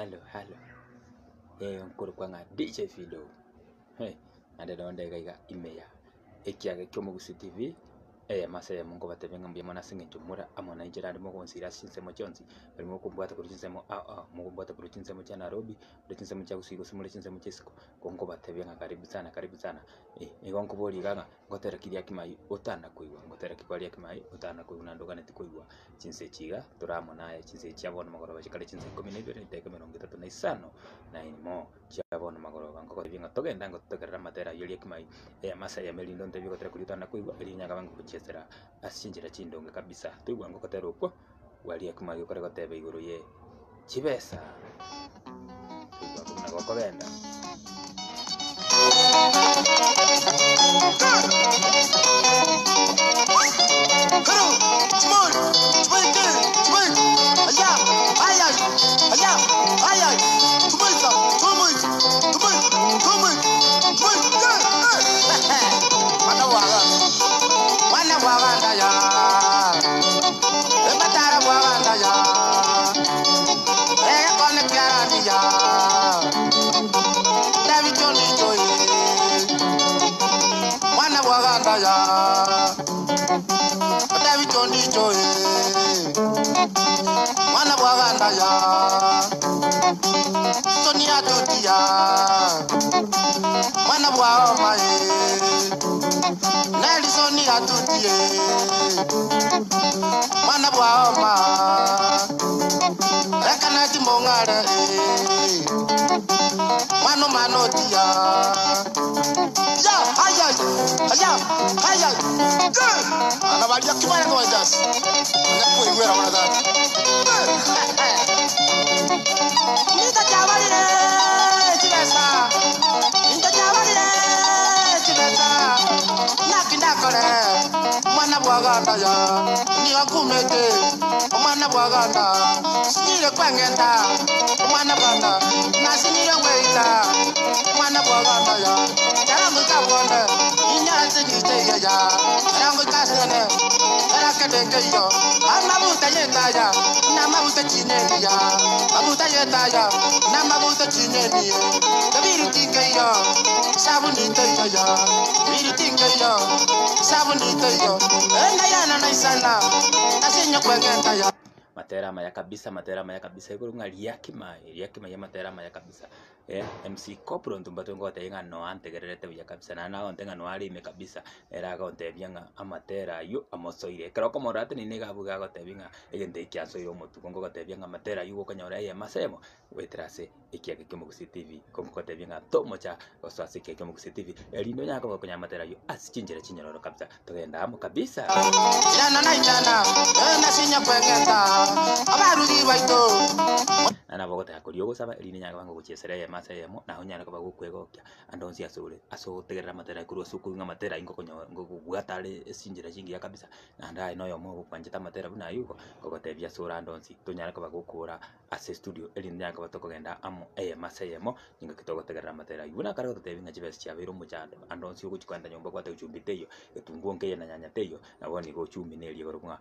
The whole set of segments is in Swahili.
halo. Nkuru kwanga DJ Fido. Ande donde gaiga imeya. Ekiage kyomugusi TV. Masaya mungu batebenga mbiyamona singe chumura amona injira ndimo konsira shinsemo chonzi barimo kumbwata kuri shinsemo mukumbwata kuri shinsemo cha Nairobi kuri shinsemo cha usigo simule shinsemo chesiko kongo batebenga karibu sana igonko boli ganga ngotera kiria kimai utana kuigwa ngotera kikwaria kimai utana kuigwa nandoga neti kuigwa chinse chiga turamona chinse chabona magoro bachikale chinse 12 ndeke 35 na inimo chabona magoro gango kotenga togenda ngotokerera matera yoli kimai Masaya melindo ndebiko tera kuri utana kuigwa elinyaga bango kuchesera asinjira chindonge kabisa tuigwa ngo kotera uko walia kimai ukore gotebe iguru ye chibesa tuigwa kuna gokogenda Sonia Tutia, Mana Wama, Nelly Sonia Tutia, Mana Wama, Recanati Mongare, Mano Manotia, and about your commandos, and that's what we're on that. Mwana bwaganda ya niga kumete mwana bwaganda sinire kwangenda mwana bwaganda na sinire weita mwana bwaganda ya tarangu kabonde inyara sinite ya tarangu kasene tarakete yo amabuta yeta ya na mabuta chineni ya mabuta yeta ya na mabuta chineni ya kabiri tikeyo sabuni teyo biri tikeyo sabuni teyo enda yana naisana asinyo kwengenta ya matera maya kabisa iguru ngalia kimai ya matera maya kabisa MC Kopro ntumbato ngote inga no antegererete bya kabisa na nago ntenga no ali me kabisa era ga onte byanga amatera yu amosoire kero ko morate ni nega buga gote binga egente kyaso yo motu kongo gote byanga matera yu kanyora ya masemo wetrase ikiage kyomugusi TV kongo gote byanga tomocha oswase ikiage kyomugusi TV elindo nyako konya matera yu asichinjira chinyoro kabisa togenda amo kabisa yana naitana na sinya kwengeta abaruri baito ana bogote akuriyo gusaba elindo nyako bango kuchesera ya Masaya mo na honyana ko bagukwegokia andonsi asure asotegerera matera kuru suku nga matera ingo konyo ngo bwatale sinjira jingi ya kabisa na ndai no yo mo kwanjita matera buna yuko kogote bya sura andonsi tonyana ko bagukura ase studio elindo nyako batoko genda amo Masaya mo ingo kitogotegerera matera yuna karo tebinga jibes chabiro muchando andonsi uko chikwanda nyomba kwate uchumbiteyo etungu nke na nyanya teyo na woni go chumi neli gorunga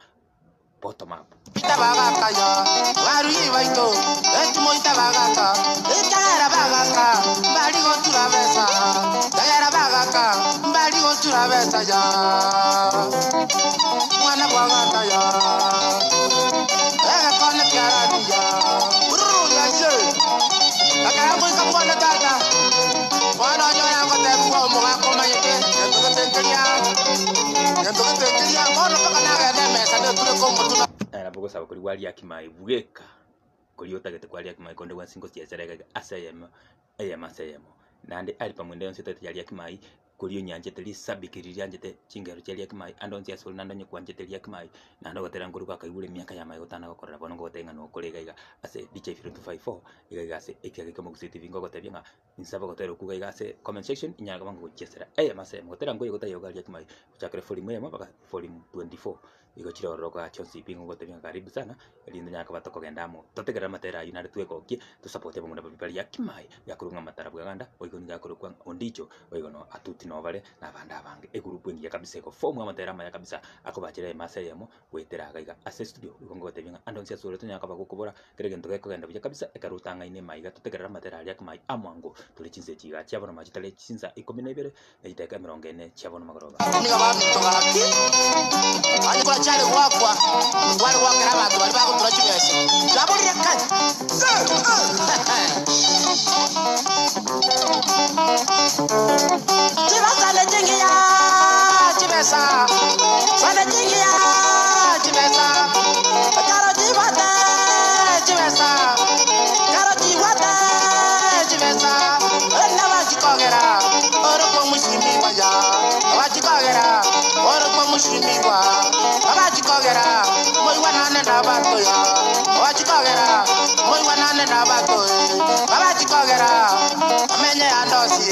bottom up itabagaka ya waru yibaito etimo itabagaka itara bagaka mbali go turabesa tayara bagaka mbali go turabesa ya mwana bwagaka ya ega kone kyara ya buru ya ye akara ko kapona tata mwana jona ko te ko mo ga ko mayete to tekeria mono paka na ga mesa de tule ko mutuna era bogo saba kuri wali yakimai bugeka kuri otagete kwali yakimai konde wa singo sia serega asayemo Masayemo nande ali pamwende onse tete yali yakimai kuri nyanje teli sabikiriria njete chingero chali yakimai andonzi asol nandonye kwanje teli yakimai nando gotera nguru kwakaibule miaka ya mayo tana gokorera bono gotenga no kolega iga ase DJ 254 iga ase ekiage kama kusiti ngo gotebinga insaba gotera kuga iga ase comment section inyaga bango kuchesera Masayemo gotera ngo yogota yoga yakimai kuchakre foli mwema baka foli 24 igo chiro roka chonsi pingo gotebinga karibu sana elindo nyaka batoko gendamo totegera matera yunare twekokie to support ebo muna bibali yakimai yakurunga matara bwaganda oigo nga kurukwa ondicho oigo no atuti novale na banda bange egroup ngiye kabisa ko form amatera maya kabisa akobachira emasa yemo wetera gaiga ase studio ikongo tebinga andonsia sore tunya kaba gukubora kerege ndoge kogenda buya kabisa ekarutanga ine maiga tutegerera matera ya kamai amwango tuli chinze chiga cyabona majitale chinza 12 eiteka 40 cyabona magoroba niga bantu togaki ari kwa chale wakwa wali wakera abantu bali bakutura chibese jaburire kanje chibasa jingiya chibesa sana jingiya chibesa karo jibata chibesa karo jibata chibesa enda bakikogera oro ko mushimi baya bakikogera oro ko mushimi wa bakikogera moi wanane na batoya bakikogera moi wanane na batoya bakikogera amenye andosi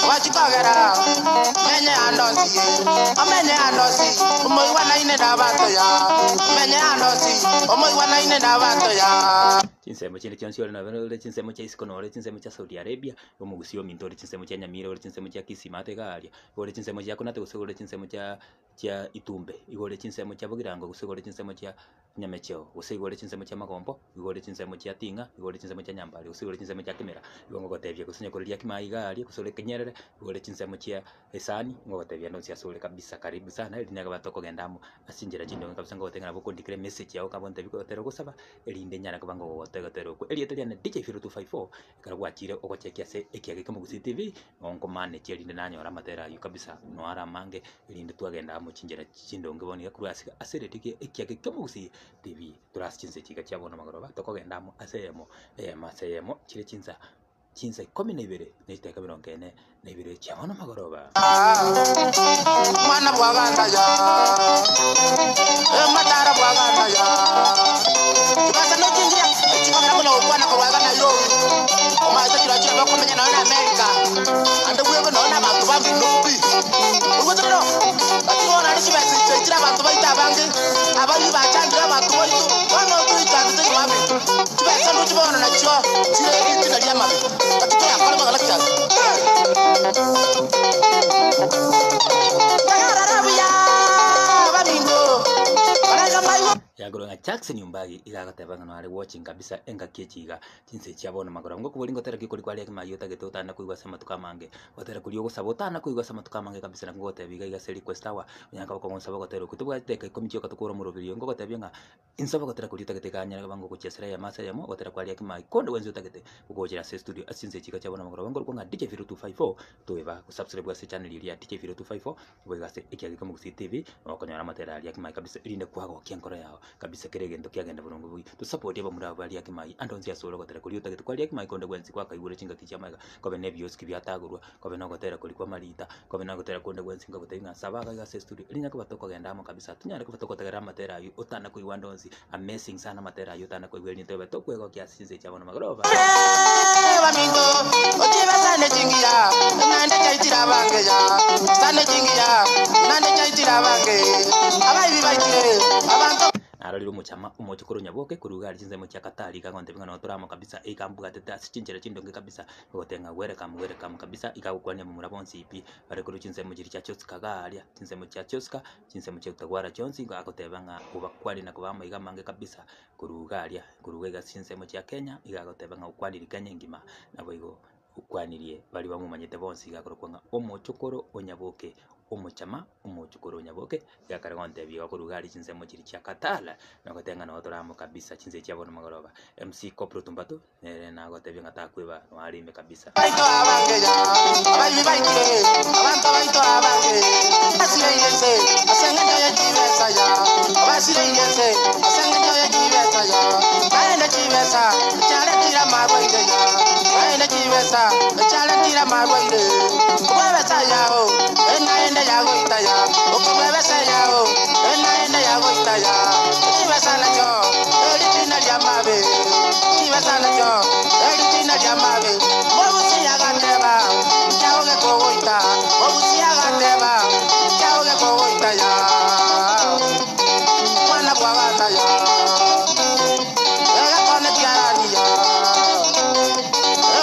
bakikogera menye andosi amenye andosi moi wanaine na batoya menye andosi moi wanaine na batoya chinsemo chine chonsio na vero chinsemo cha iskonore chinsemo cha Saudi Arabia omugusio mintori chinsemo cha nyamira ore chinsemo cha kisimate galia ore chinsemo cha kunate usogore chinsemo cha itumbe igore chinsemo cha bogirango usogore chinsemo cha nyamecheo usogore chinsemo cha magombo igore chinsemo cha tinga igore chinsemo cha nyambali usogore chinsemo cha kimera igongo gotebye kusinya kolia kimai galia kusore kenyerere igore chinsemo cha esani ngotebye no cia sore kabisa karibu sana elinaga batoko gendamo asinjira chindo kabisa ngotengana bokondikire message yao kabonte bikotero gusaba elinde nyana kabango gatero ko elieteli na DJ Firo 254 karagwachire ogochekia se ekiagika mugusi TV ngonko mane cherinde nanyora matera yu kabisa no ara mange elinde twagenda muchinjira chindonge boni yakurasika aseretike ekiagika mugusi TV turasichinze chiga cyabona magoroba tokogenda mu asemo masemo chire chinza 12 n'iteka 42 cyabona magoroba mwana bwaganda ya matara bwaganda ya kibasa no jingira kibasa no kwana ko bwaganda yo omaze kira kira bakomenya na America ande bwego no na bantu bambi no kubi ubutiro atibona ari kibasa kira bantu baita bange abali bachangira bantu bari to bano twitandze kwambi kibasa no kibona na cyo kire itina lya mabe atito yakora magala kyaza yagoro nga Jackson Yumbagi igagatebanga no ari watching kabisa enga kechiga chinse cyabona magoro ngo kubolingo teraki kuri kwali yakimayo tageto na kuigwa sama tukamange watera kuri yogo sabotana kuigwa sama tukamange kabisa na ngote biga iga seri request awa nyanga ko ngonsa bagotero kutubwa teka komiti yokatukura mu rubiri ngo gote byanga insaba gotera kuri tagetekanya bango kuchesera ya masa yamo watera kwali yakimayo kondo wenzo tagete ukojera se studio asinse chiga cyabona magoro ngo ngo nga DJ Firo 254 toeba subscribe kwa channel ya DJ Firo 254 boiga se ikiagika mu TV okonyora matera yakimayo kabisa irinde kwago kienkoro yao kabisa keregendo kyagenda bulungu bwi to support yaba muri abali yakimai andonzi yasoro gotera kuri utagete kwali yakimai konde gwenzi kwa kaibure chinga kichamaga kobe nebios kibyatagurwa kobe no gotera kuri kwa malita kobe no gotera konde gwenzi ngo gotera sabaga ga studio ilinya ko batoko genda mo kabisa tunyare ko batoko tegera matera yu utana ku wandonzi amazing sana matera yu utana ku gweli ntobe to kwego kyasize cyabona magorova bamingo otiba sane jingira nande chaitira bange ya sane jingira nande chaitira bange abai bibaikire abantu arariro muchama umotokoro nyaboke kurugari chinze mu cyakatari kangonde bingana turamo kabisa ikambuga tete asichinjira chindonge kabisa gotenga welcome kabisa ikagukwane mu murabonsi ipi bare kuru chinze mu giri cyacho kagaria chinze mu cyacho chinze mu cyutagwara chonsi ngakotebanga ubakwali na kubama igamange kabisa kurugaria kurugega chinze mu cya Kenya igagotebanga ukwali Kenya ngima nabo igo ukwanirie bali bamumanyete bonsi gakorokwa omotokoro onyaboke umuchama umuchukuru nyaboke yakaragonte biwa kurugari chinze mu giri cyakatala nagotenga no turamo kabisa chinze cyabona magoroba MC Kopro Tumbato na gotebye ngatakweba warime kabisa baito abange ya abai bibaikire abantu baito abange asire yese asenga nyo yajibesa ya abasire yese asenga nyo yajibesa ya kaenda jibesa chale tira marwaide ya kaenda jibesa chale tira marwaide kubebesa yao enda yago itaya ukubebesa yao enda yago itaya jibesa na yo elitina lya mabe jibesa na yo elitina lya mabe mobusi yagateba chaoge kogoita mobusi yagateba chaoge kogoita ya mwana kwagata ya ega kone tiarani ya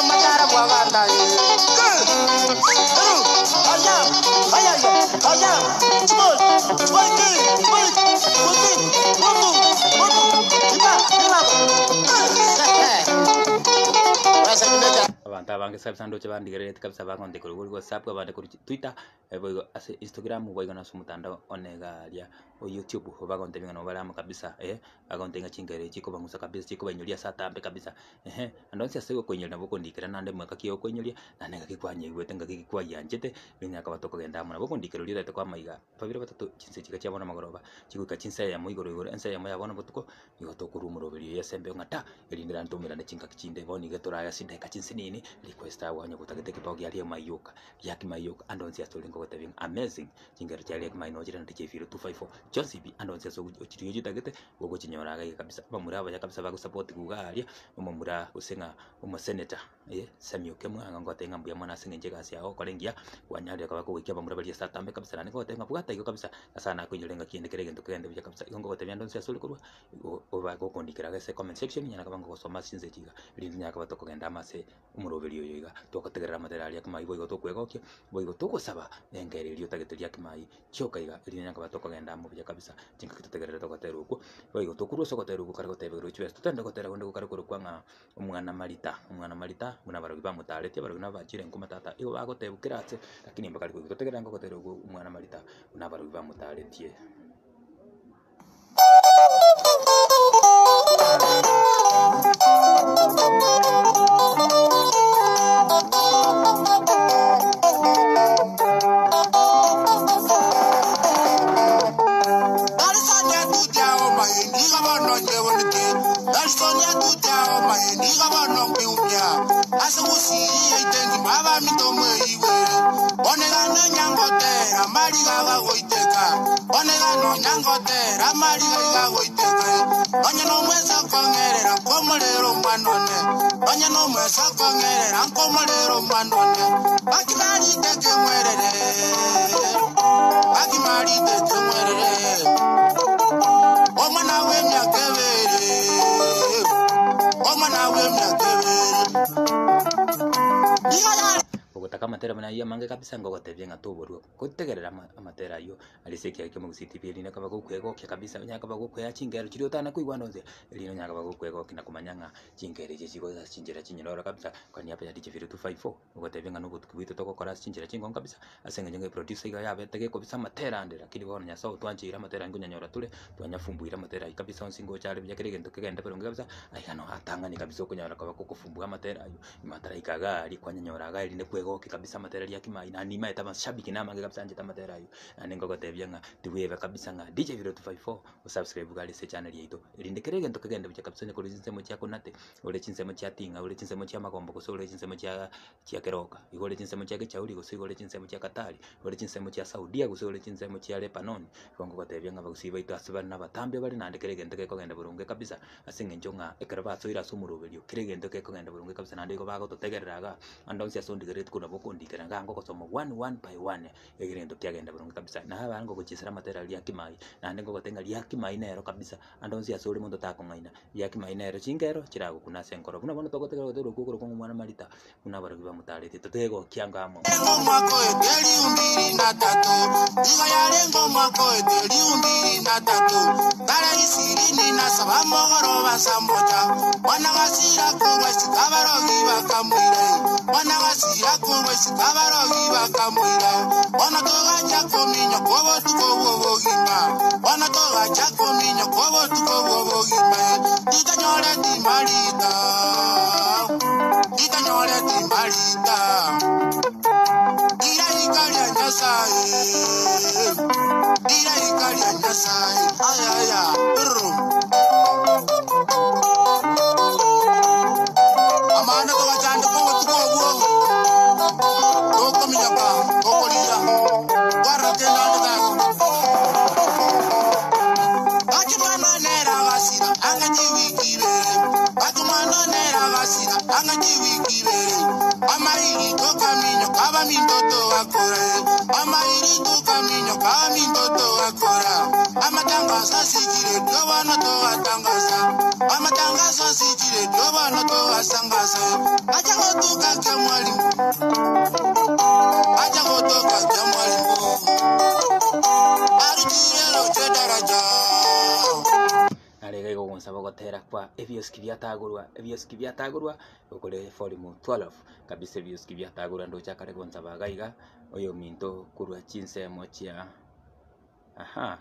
matara kwagata ya aya abantu abange sabisando chabandikire kabisa bakonde kuri WhatsApp abande kuri Twitter ebo ase Instagram boigo na sumutanda onegalia o YouTube bakonde bingano balama kabisa bakonde ngachingere chiko bangusa kabisa chiko banyulia satambe kabisa andonsi asego kwenyulia bokondikira nande mwaka kiyo kwenyulia nane gakikwanye igwete ngakikwa yanjete binyaka batoko genda muna bokondikira lira te kwa maiga babire batatu chinse chika cyabona magoroba chikuka chinse ya muigoro igoro ense ya muyabona botuko igoto rumurobiri yasembe ngata elindira ntumira ne chinka kichinde boni getoraya sinde kachinse nini request awanya kutagete kipogi ali mayuka yaki mayuka andonsi astolingo gote amazing chingero chali maino jira ndike 254 Josibi andonsi aso ochiriyo jitagete gogo chinyoraga kabisa bamuraba ya kabisa bago support kugalia umumura usenga umusenator Samioke mwanga ngote ngambuya mwana singe kasi yao kolengia wanyali akabako wikia bamuraba ya satambe kabisa nani ngote ngabugata iyo kabisa asana kunyolenga kiende kerege ndukende bya kabisa ingo gote byandonsi asoli kurwa obago kondikira gase comment section nyana kabango gosoma sinze jiga lindi nyaka batoko genda amase umuroberi yo yiga tokategerera material ya kama ibo tokwegokia boigo tokosaba engere iliyo tageteria kimai choka iga lindi nyaka batoko genda mu bya kabisa jinka kitategerera tokatero uko boigo tokuru sokotero uko kariko tebero chwe tutende kotera gonde kariko kwanga umwana marita muna baro biba mutale te baro na bachire ngoma tata iyo bago tebukiratse lakini mbakari ko totegerera ngokotero uko umwana marita una baro biba mutale tie matera mana iya mange kabisa ngogote byenga toboru kutegerera amatera yo aliseki yake mu CTV lina kaba kukwego kya kabisa nyaka ba kukwya chingero chiri tana kuigwa ndonze lino nyaka ba kukwego kina kumanyanga chingere chiko za chinjira chinyoro kabisa kwani hapa ya DJ 254 ngogote byenga nuko tukubito toko kora chinjira chingo kabisa asenga nyenge producer iga yabe tege ko bisa matera ndera kili bona nyasa utwanjira matera ngunyanyora tule twanyafumbuira matera kabisa onsingo chale byakere gento kegenda pero kabisa ayano atanga ni kabisa kunyara kaba kufumbua matera yo matera ikaga ali kwanyanyora ga line kwego kabisa matera ya kimai na nima eta mashabiki na mange kabisa njeta matera yo anengo gotebyanga tuweve kabisa nga DJ 254 usubscribe gali se channel yetu ilindekere gento kegenda bya kabisa ne kuri zinsemo cyako nate ule chinsemo cya tinga ule chinsemo cya magombo ko ule chinsemo cya keroka igole chinsemo cya chauli ko igole chinsemo cya katali ule chinsemo cya saudia ko ule chinsemo cya lebanon kongo gotebyanga bagusiba itu asibana nabatambe bali nandekere gento kegenda burunge kabisa asinge njonga ekara so ira sumurubelyo kire gento kegenda burunge kabisa nandiko bago totegereraga andonsi asondigere tukuna bokondikira ngango kosoma one by one egirendo kyagenda burunge kabisa na haba ngo kuchisira material ya kimai na ndingo gotenga ya kimai nero kabisa andonsi asoli mundo takongaina ya kimai nero chingero chirago kuna senkoro kuna bono togotegera gotero kukuru kongo mwana malita kuna baro biba mutale titego kyangamo mwako eteli umbiri na tatu diga yale ngomako eteli umbiri na tatu dara isirini na sabamo goroba samboja wana gasira kuwe sikabaro giba kamwire wana gasira kuwe sikabaro giba kamwire wana togaja kominyo kobo tukobo gima wana togaja kominyo kobo tukobo gima diga nyore di marita diga nyore di marita dira ikalia nyasaye dira ikalia nyasaye ayaya amana to wajanda ko tukobo toko minyaka toko liya warra tena ndako akimana nera gasira angaji wikibe atumana nera gasira angaji wikibe amairi to kaminyo kaba mindoto akora amairi to kaminyo kaba mindoto akora amatangaza sikire dobana to atangaza amatangaza sikire dobana to asangaza acha gotoka kamwali acha gotoka kamwali arujire lo chedaraja nsaba gotera kwa ebioski byatagurwa okole volume 12 kabisa ebioski byatagurwa ndo chakare nsaba gaiga oyo minto kurwa chinsemo chia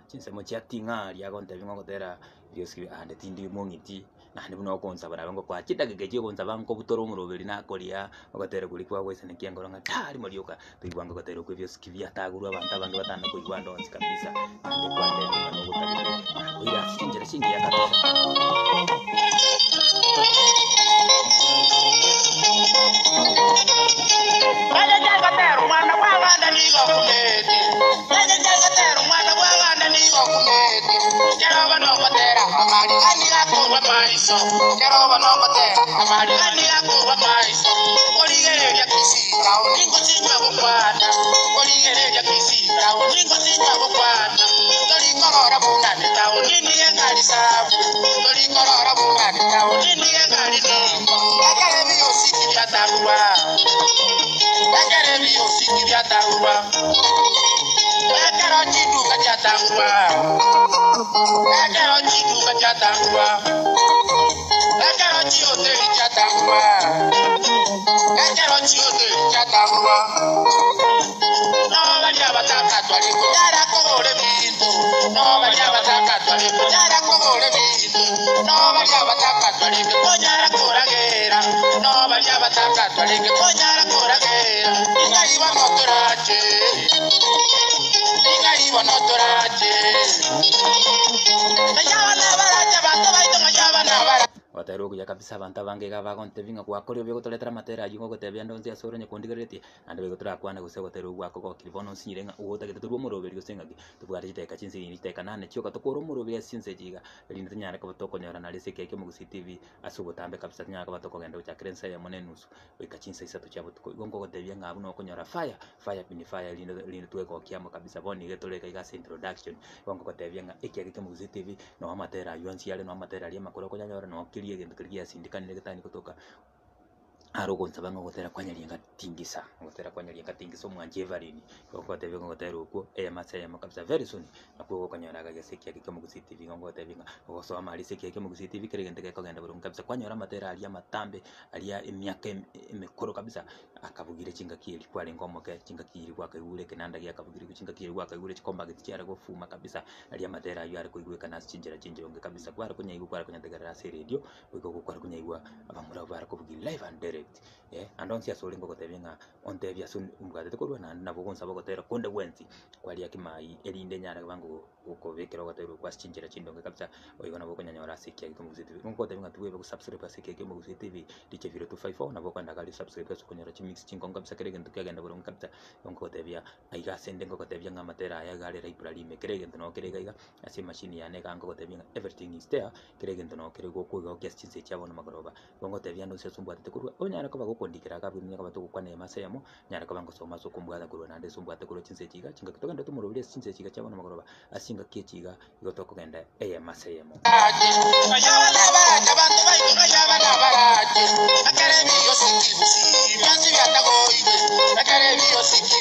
chinsemo chia tingari agonte bingo gotera ebioski ande tindi mongiti nande buno konsaba nabango kwa chidagege konsaba ngo butoro umuroberi nakoria ogotera kuri kwa gwese nekiangoro nga tari morioka tuigwanga gotera ku ebioski byatagurwa abantu abange batanda kuigwa ndonzi kabisa ande kwande bingo gotagege oira sinjira singi yakatosha mwana waganda nigo kumete mwana waganda nigo kumete keroba no gotera amari anira kuba maiso keroba no gotera amari anira kuba maiso oligereria kisita oningo chinywa bukwata oligereria kisita oningo chinywa bukwata doli korora bungane tawo nini engari sabu doli korora bungane tawo nini engari ni akare biyo sikya tawa akare biyo sikya tawa akaro chidu kachatawa akaro chidu kachatawa akaro chiote kachatawa akaro chiote kachatawa no vaya bataka twali kudara kogore bintu no vaya bataka twali kudara kogore bintu no vaya bataka twali konyara koragera no vaya bataka twali konyara koragera ingaiwa motorache ingaiwa motorache mayabana baraje bantu baito mayabana baraje watero kuja kabisa abantu abange gabagonte binga kwa kori obyo gotoletera matera yingo gotebya ndonzi asoro nyekondigereti ande begotora kwana guse gotero gwako ko kiribono sinyirenga ugotagete turwo muroberi gusengagi tubwari giteka chinsi ni giteka nane cyoka tokoro muroberi sinse jiga rindi nyara ko tokonyora na lese keke mugusi TV asugotambe kabisa nyaka batoko genda ucha krensa ya monenusu weka chinsa isatu cyabo tuko gongo gotebya ngabu no konyora fire pini fire rindi tweko kiamo kabisa boni getoleka igase introduction gongo gotebya nga ekeke mugusi TV no matera yonsi yale no matera ali makoro konyora no kiri egento kiriya sindikanire gatani kutoka arogonza bango gotera kwanyalienga tingisa omwanje varini okotebe ngotera uko masaya kabisa very soon nakwo kanyora gageseki yake mu TV ngo tevinga oso amali seki yake mu TV keregende kagenda burungu kabisa kwanyora matera ali amatambe ali emyaka emekoro kabisa akabugire chinga kiri kwale ngomo ke chinga kiri kwa kagure kenanda ya kabugire chinga kiri kwa kagure chikomba gitiara gofuma kabisa ali amatera ayo ari kuigwe kana chinjira onge kabisa kwara kunyaigwa kwara kunyategara radio wiko kwara kunyaigwa abamura bara kubugira live and direct andonsi asolingo gotebenga ontebya sun umugade tekorwa nabo gonsaba gotera konde wenzi kwali yakimai elinde nyara bango ukobekera gotera kwa chinjira chindonge kabisa oyigona boko nyanyora sikia mu TV ngo gotebenga tuwebe ku subscribe sikia mu TV diche 0254 nabo kwanda kali subscribe so kunyora chimix chingo kabisa kerege ntukagenda burungu kabisa ngo gotebya aiga sende ngo gotebya ngamatera aya gale library me kerege ntno kerege iga asi machine yane kango gotebya everything is there kerege ntno kerege ko guest chinse cyabona magoroba ngo gotebya ndo sesumbwa tekorwa onyara ko kondikira kabiri nyaka batoko kwane masayamo nyara kabango soma so kumbwa guru nande sumbwa tekoro chinse chiga chinga kitoka ndo tumurubire chinse chiga cyabona magoroba asinga kechiga igotoko genda masayamo ayabana baraje abantu baito ayabana baraje akaremi yosiki byanzi byatagoide akaremi yosiki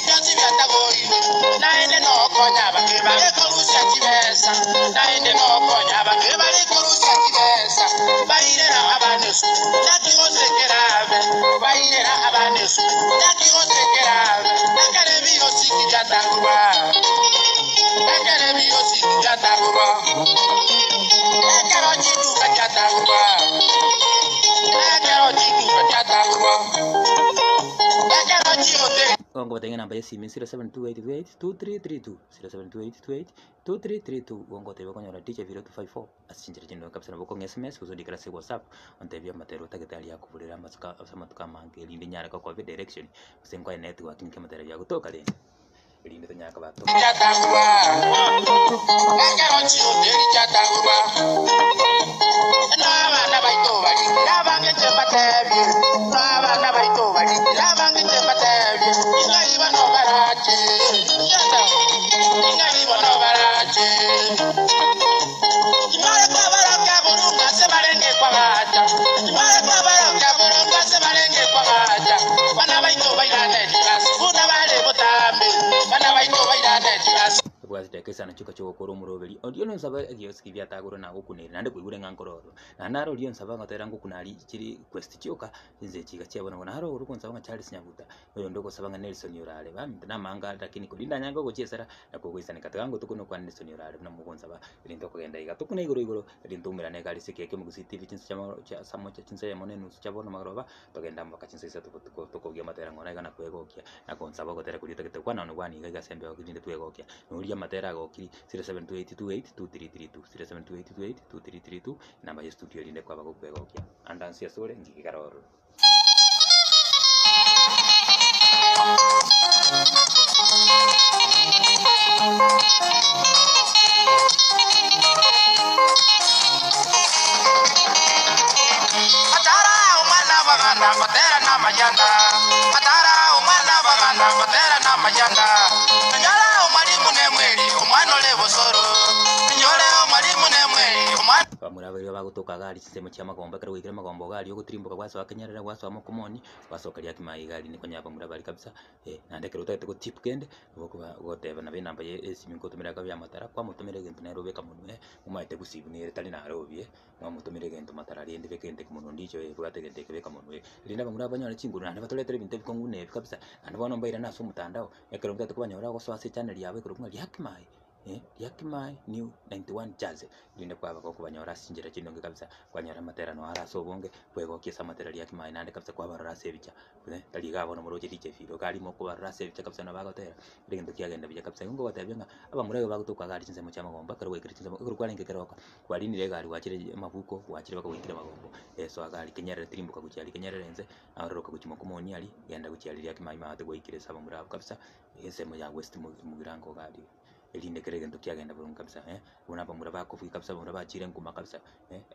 byanzi byatagoide naende no konya bakeba ekorusya kibesa naende no konya bakeba ekorusya kibesa bayirera abanesu nakigosekerabe bayirera abanesu nakigosekerabe akaremi yosiki byatagoba akaremi yosiki byatagoba akaro chidu kachatagoba akaro chidu kachatagoba akaro chiote Ongo tenga namba ya simu 0728282332 0728282332 ongo tebe konyora DJ 0254 asinjira chindo kabisa nabo kong SMS kuzondikira se WhatsApp ontebya matero tagetali yakuvulira amatuka amatuka mange lindi nyara ko covid direction usengwa network nke matero ya kutoka le lindi to nyaka bato chatangwa akaro chiote chatangwa na baito bali nabange chebatebye na baito bali nabange chebatebye ingai bano baraje yanda ingai bano baraje imara kwa baraka burunga se barenge kwa baja imara kwa baraka burunga se barenge kwa baja bana baito bairane tiras buna bale botambe bana baito bairane tiras bwazite kesana chuka choko koro murobeli ondio no saba egio skivia tagoro na gukunira nande kuigure ngankororo na naro lio saba ngatera ngukunari chiri quest choka inze chiga chebona ngona haro uruko nsaba Charles Nyabuta oyo ndoko saba Nelson Yorale ba na manga lakini kulinda nyango gochesera na kugwisa nikatango tukuno kwa Nelson Yorale na mugonza ba lindo kugenda iga tukuna igoro lintumira ne kali sekeke mugusi TV chinsa cha samo cha chinsa ya monenu chabona magroba togenda mbaka chinsa isa tukogia matera ngona igana kwegokia na konsaba gotera kulita kete kwa nano gwani iga sembe okindi twegokia nuria matera gokiri 0728282332 0728282332 namba ya studio linde kwa bagokwegokia andansia sore ngikigaroro Baganda batera na majanda atara umwana baganda batera na majanda nyala umalimu ne mweli umwana ole bosoro nyole umalimu ne mweli umwana bamurabiri bagutuka gali kisemo cya magomba kare wikira magombo gali yo gutirimbuka kwaso akanyarira kwaso amokomoni kwaso kali yakimayi gali niko nyaba murabari kabisa nandekero tate ko tip kende bokuba goteba na binamba ye esimi kotumira kabya matara kwa mutumire gintu nero beka munwe umaite kusibunire tali na robye mutumire gintu matara rindi bekende kumuntu ndicho bwategende kebeka munwe linda bamuraba nyone chinguru nande batoletere bintu bikongune kabisa nande bona mbaira naso mutandao ekero mtate kubanyora ko swase channel yawe kurumwa yakimayi yakimayi new 91 jazz linda kwa bako kubanyora sinjira chinonge kabisa kwanyara matera no araso bonge kwego kisa matera yakimayi nande kabisa kwa barara sebicha tali gabo no muroje dije firo gali moko barara sebicha kabisa na bagotera linda kyagenda bija kabisa ngo batabyenga aba murayo bagutuka gali chinse mu chamagomba kare wekire chinse ko kwalinge keroka kwalini le gali wachire mabuko wachire bako wekire magombo so agali kenyara tirimbuka kuchali kenyara renze aroka kuchimo komoni ali yenda kuchali yakimayi mate wekire saba murabo kabisa semo ya west mugirango gali elinde kerege ndo kyagenda bulungi kabisa unapa muraba ko fuki kabisa muraba chire nguma kabisa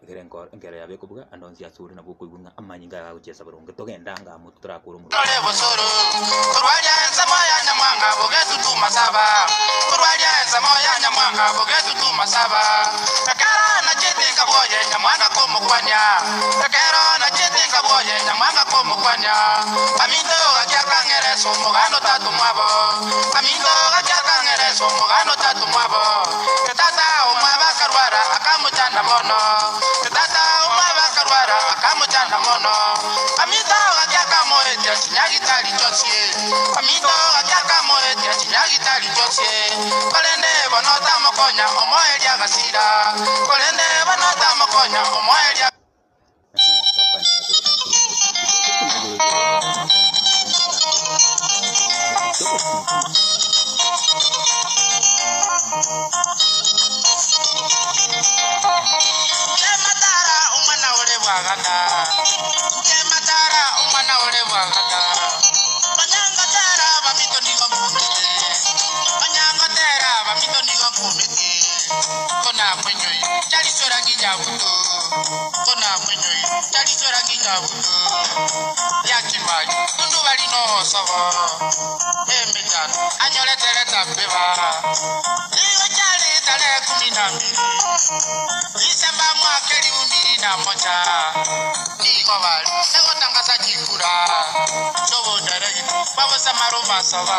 ekerenko ngere yabe kubuga andonzi asuri na buko ibunga amanyinga ga kuchesa bulungi togenda nga mutura kuru mu ole bosoro kurwalya ensama ya nyamwanga bogetu tumasaba kurwalya ensama ya nyamwanga bogetu tumasaba akara na chete kaboye nyamwanga ko mukwanya akara na chete kaboye nyamwanga ko mukwanya amindo akyakangere so mugano tatu mwabo amindo akyakangere so mugano tatu mwabo tata umwaba karwara akamuchanda mono tata umwaba karwara akamuchanda mono amito akyaka moetia chinyagitali chosie amito akyaka moetia chinyagitali chosie kolende bonota mokonya omoelia gasira kolende bonota mokonya omoelia Kematara umwana ole bwaganda Kematara umwana ole bwaganda Banyangatera bamito nigo kumiti Banyangatera bamito nigo kumiti Kona mwenyoyi chali sora nginyabuto Kona mwenyoyi chali sora nginyabuto Yakimayi tundu bali no sobo Emitano anyoletere tapeba Liwe chali tale 12 Disemba mwaka 2001 Niko bali Ego tangaza chikura Dobo daregi Babo samaru masaba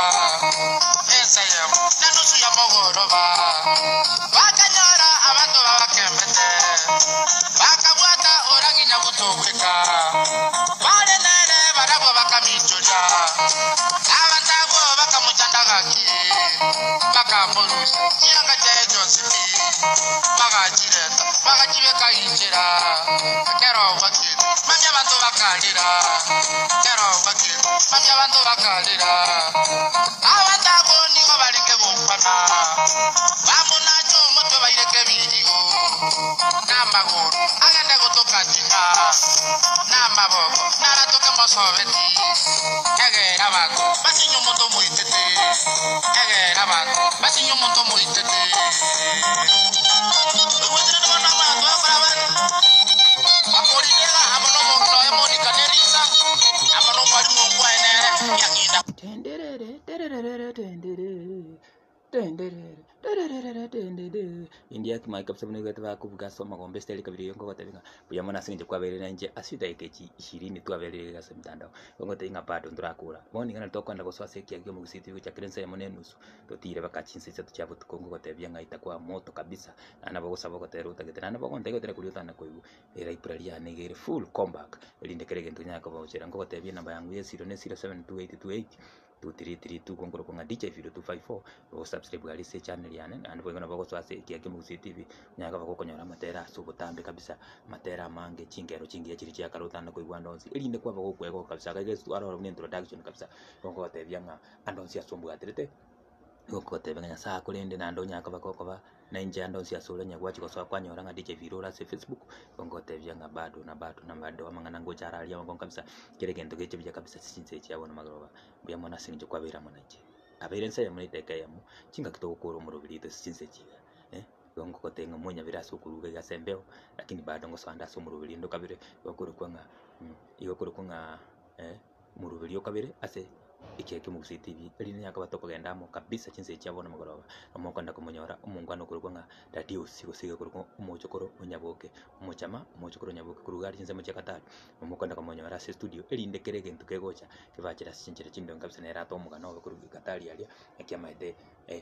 SIM Nanusu ya mogoroba Wakanyora abantu babakembete Bakabwata orangi nyabutoweka Bale nere barabo bakamichoja Abantabo bakamujandagaki Bakamurusi Nyanga chae Josefi Bagachireta Bagachibeka injira Kero bakiro Mamya bantu bakalira Kero bakiro Mamya bantu bakalira Abantabo nigo balinge bukwana Bamunacho mutwe baireke birigo Namaguru Agende gutukatinga Namaboko Naratoke mosobeti Egera abantu Basinyo muto muitete Egera abantu Basinyo muto muitete Ubutire n'abana abantu bakorabana Bapoliteka abono mokno emonika nerisa abono bali mu kwaenere yakinda tenderere india kimai kabisa bune gete bakuvuga soma gombe steli kabiri yongo gotevinga buya mwana singe kwaberera nje asida ikechi 20 twaberera gase mtandao ngo tenga bado ndurakura boni ngana tokwanda goswase kiagio mu gisiti cha kirensa ya monenusu totire bakachinse cyo cyabo tukongo gotebya ngaita kwa moto kabisa ana bagosaba gotera utagetera ana bagonde gotera kuliutana koibu era iprali ya negere full comeback elinde kerege ntunya ko bawchera ngo gotebya namba yangu yesiro ne 072828 2332 kongoro konga DJ video 254 go subscribe gali se channel yane and boy ngana bagoswase kiagio mu gisiti TV nyaka bakokonyora matera subutambe kabisa matera mange chingero chingiya chiri chia karutana koibu ndonzi elinde kwa bagokwego kabisa kage arora ne introduction kabisa kongo gotebya nga andonzi asombu atrete gokotebenganya saa kulende nando nyaka bakokoba na nje ando cia sura nyagwachi kwa kwanyora nga DJ Virora se Facebook ngotebya nga bado na bado amangana ngo charalia ngo kabisa kire gento geche bya kabisa sinse cyabona magoroba bya mona sinje kwabera monaje aberensa ya muri teka yamu chinga kitokoro mu rubiri to sinse chiga ngo kotenga monya biraso kuruga gasembeo lakini bado ngo swanda so mu rubiri ndo kabire yokuru kwanga mu rubiri yokabire ase ikeke mu CCTV elini yakabato kugenda mo kabisa chinse cyabona magoroba amokonda kumunyora umungwano kurugwa radio sigosiga kurugwa umuchokoro unyaboke umuchama umuchokoro nyaboke kurugari chinse mu cyakatari umukonda kumunyora se studio elinde kerege ntukegocha kivachira chinchire chindo kabisa nera to mugano kuruga katari alia yakiamaide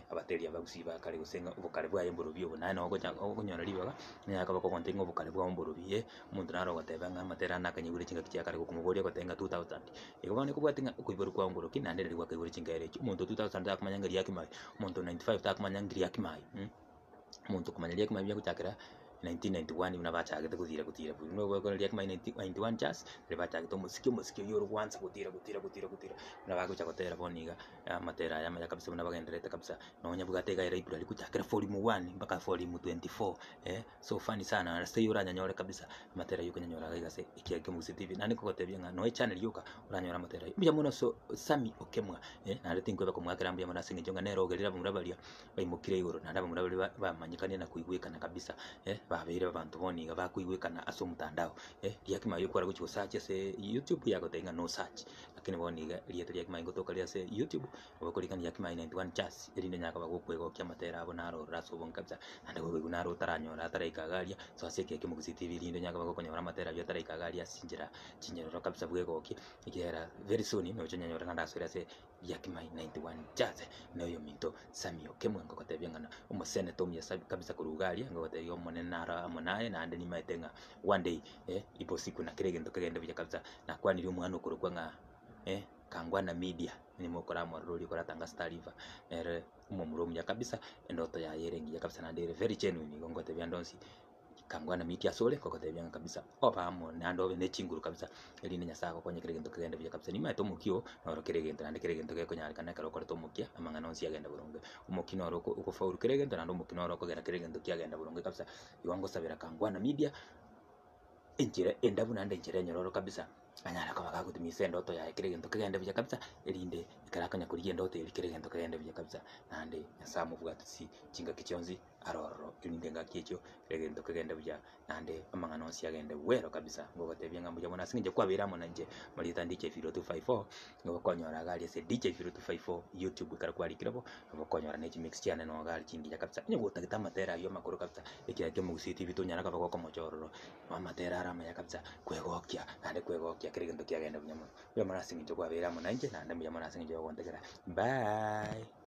abateri abagusiba kale gusenga ubukale bwa yemburubyo bunana okunyora libaga nyakaba ko kontenga ubukale bwa yemburubye umuntu naro gotebanga matera nakanyigure chinga kichakare kumugori gotenga 2000 ikobane kubwatinga kuiboru kwa ngoro kinandere kwa kiburi chingere umuntu 2000 takumanyangiri yakimai umuntu 95 takumanyangiri yakimai umuntu kumanyangiri yakimai byakutakira 1991 unabachage kutira no gwa yakimai 91 just rebachage to musiki yoro kwanza kutira unabago chakotera boniga matera ya kabisa unabagendereta kabisa nonya bugatega era ibura likutakira 41 mpaka 24 so funny sana na stay uranya nyore kabisa matera yuko nyanyora gase ikiage mu CCTV nani ko gotebya nga no channel yuka uranyora matera bya muno so sami okemwa na retinko bako mwakira mbya mona singe jonga nero gerira bamurabalia bayimukire igoro na ndabamurabali bamanyikane na kuigwekana kabisa babere abantu boniga bakuigwekana aso mtandao yakima yuko ara gucho search se YouTube yako tenga no search lakini boniga liyeto yakima ingotoka lia se YouTube bakolikana yakima 91 chas elinde nyaka bagokwego kya matera abo naro raso bon kabisa anda go naro taranyora taraikagalia so aseke ke mu CCTV linde nyaka bagokonyora matera bya taraikagalia sinjira chinyero kabisa bwego ki igera very soon no chanyora nanda sura se yakima 91 chas nayo minto samio kemwe ngokotebya ngana umusene tomya kabisa kurugalia ngokotebya monena amonaye na ande ni maetenga one day ipo siku na kirege ndo kagenda bya kabisa na kwani ri umwana ukurukwa nga kangwana media ni mukora mu ruri kora tanga stariva umumuro mya kabisa endoto ya yerengi ya kabisa na ndere very genuine ngote bya ndonsi kangwana media sole kokote bya kabisa opa amo na ndo ne chinguru kabisa eli ni nyasako konye kirege ndo kagenda bya kabisa ni maeto mukio na ro kirege ndo na kirege ndo keko nyarika na karo kora to mukia amanga nonsi agenda burunge umukino ro uko faulu kirege ndo na ndo mukino ro kogera kirege ndo kiagenda burunge kabisa iwango sabira kangwana media injira endabu nande injira nyororo kabisa anyara kwa gakutumise ndoto ya kirege ndo kagenda bya kabisa elinde ikarakanya kuri ndoto ya kirege ndo kagenda bya kabisa nande nyasamu vuga tusi chinga kichonzi aroro ilinde ngakiecho kirege ndo kagenda bya nande amanga nonsi agenda wero kabisa ngo batebya ngambo ya mona singe kwabira mona nje malita DJ Video 254 ngo konyora gali se DJ Video 254 YouTube karakwari kirabo ngo konyora ne mix channel no gali chindi ya kabisa nyo gutagita matera yo makuru kabisa ikirage mu CCTV to nyara kaba ko mochororo matera arama ya kabisa kwegokya nande kwegokya kirege ndo kiagenda bunyamo yo mona singe kwabira mona nje nande ya mona singe yo kontekera bye.